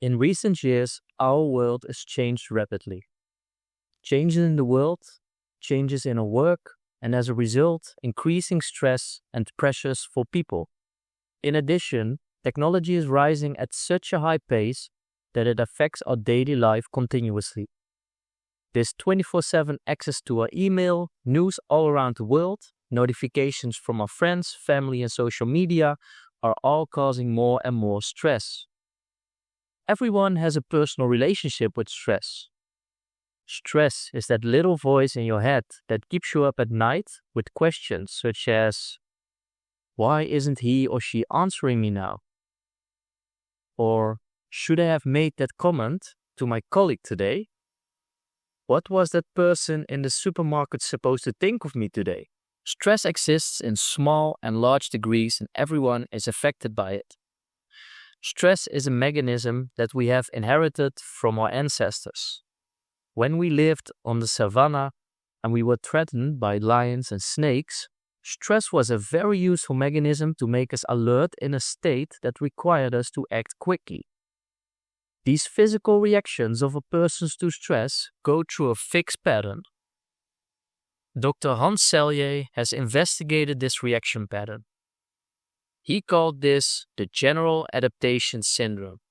In recent years, our world has changed rapidly. Changes in the world, changes in our work, and as a result, increasing stress and pressures for people. In addition, technology is rising at such a high pace that it affects our daily life continuously. This 24/7 access to our email, news all around the world, notifications from our friends, family, and social media are all causing more and more stress. Everyone has a personal relationship with stress. Stress is that little voice in your head that keeps you up at night with questions such as, why isn't he or she answering me now? Or, should I have made that comment to my colleague today? What was that person in the supermarket supposed to think of me today? Stress exists in small and large degrees and everyone is affected by it. Stress is a mechanism that we have inherited from our ancestors. When we lived on the savannah and we were threatened by lions and snakes, stress was a very useful mechanism to make us alert in a state that required us to act quickly. These physical reactions of a person to stress go through a fixed pattern. Dr. Hans Selye has investigated this reaction pattern. He called this the General Adaptation Syndrome.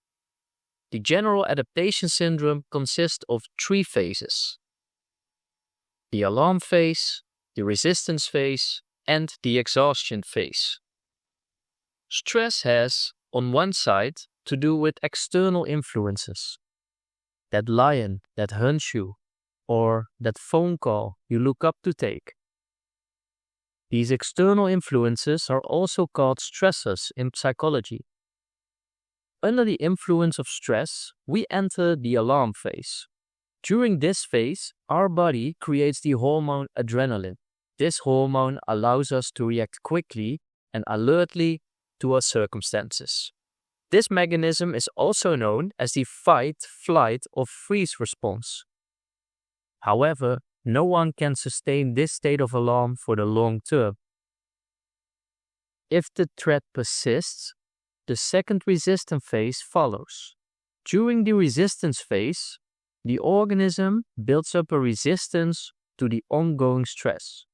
The General Adaptation Syndrome consists of 3 phases: the alarm phase, the resistance phase, and the exhaustion phase. Stress has, on one side, to do with external influences. That lion that hunts you, or that phone call you look up to take. These external influences are also called stressors in psychology. Under the influence of stress, we enter the alarm phase. During this phase, our body creates the hormone adrenaline. This hormone allows us to react quickly and alertly to our circumstances. This mechanism is also known as the fight, flight, or freeze response. However, no one can sustain this state of alarm for the long term. If the threat persists, the second resistance phase follows. During the resistance phase, the organism builds up a resistance to the ongoing stress.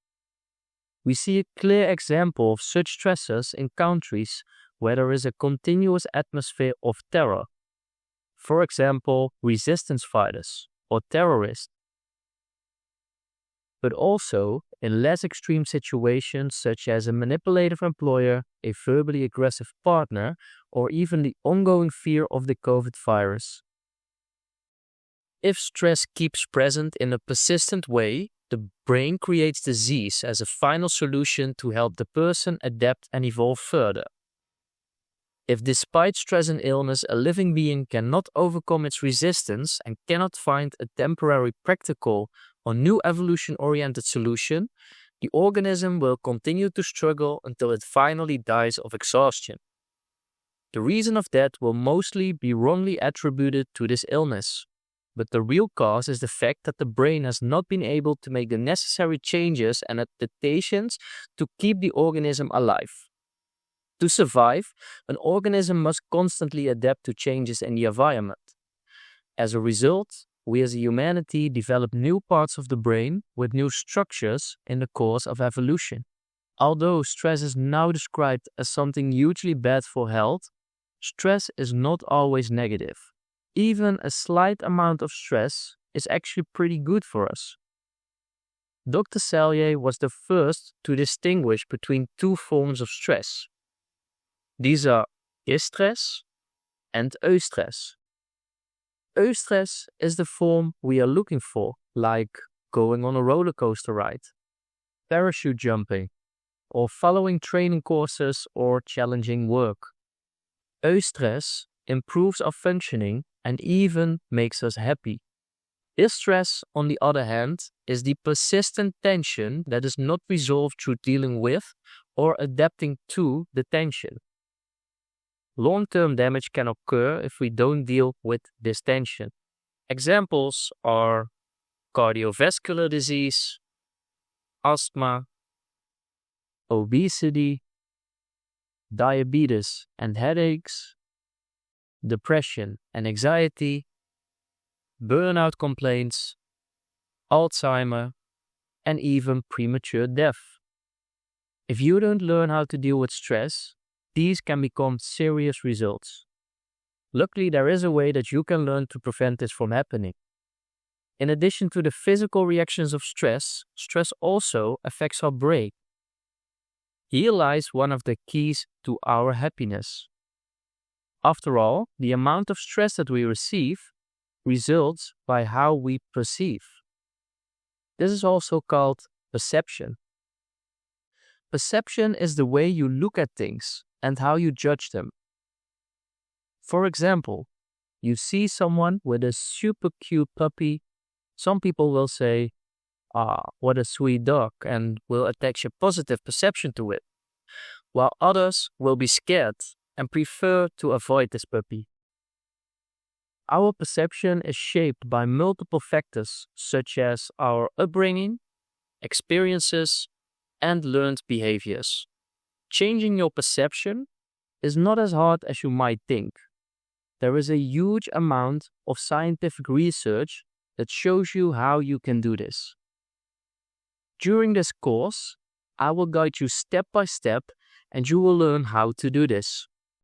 We see a clear example of such stressors in countries where there is a continuous atmosphere of terror. For example, resistance fighters or terrorists. But also in less extreme situations such as a manipulative employer, a verbally aggressive partner, or even the ongoing fear of the COVID virus. If stress keeps present in a persistent way, the brain creates disease as a final solution to help the person adapt and evolve further. If despite stress and illness a living being cannot overcome its resistance and cannot find a temporary practical or new evolution-oriented solution, the organism will continue to struggle until it finally dies of exhaustion. The reason of that will mostly be wrongly attributed to this illness, but the real cause is the fact that the brain has not been able to make the necessary changes and adaptations to keep the organism alive. To survive, an organism must constantly adapt to changes in the environment. As a result, we as a humanity develop new parts of the brain with new structures in the course of evolution. Although stress is now described as something hugely bad for health, stress is not always negative. Even a slight amount of stress is actually pretty good for us. Dr. Selye was the first to distinguish between 2 forms of stress. These are eustress and eustress. Eustress is the form we are looking for, like going on a roller coaster ride, parachute jumping, or following training courses or challenging work. Eustress improves our functioning and even makes us happy. Distress, on the other hand, is the persistent tension that is not resolved through dealing with or adapting to the tension. Long-term damage can occur if we don't deal with this tension. Examples are cardiovascular disease, asthma, obesity, diabetes and headaches, depression and anxiety, burnout complaints, Alzheimer, and even premature death. If you don't learn how to deal with stress, these can become serious results. Luckily, there is a way that you can learn to prevent this from happening. In addition to the physical reactions of stress, stress also affects our brain. Here lies one of the keys to our happiness. After all, the amount of stress that we receive results by how we perceive. This is also called perception. Perception is the way you look at things and how you judge them. For example, you see someone with a super cute puppy. Some people will say, what a sweet dog, and will attach a positive perception to it, while others will be scared and prefer to avoid this puppy. Our perception is shaped by multiple factors such as our upbringing, experiences, and learned behaviors. Changing your perception is not as hard as you might think. There is a huge amount of scientific research that shows you how you can do this. During this course, I will guide you step by step and you will learn how to do this.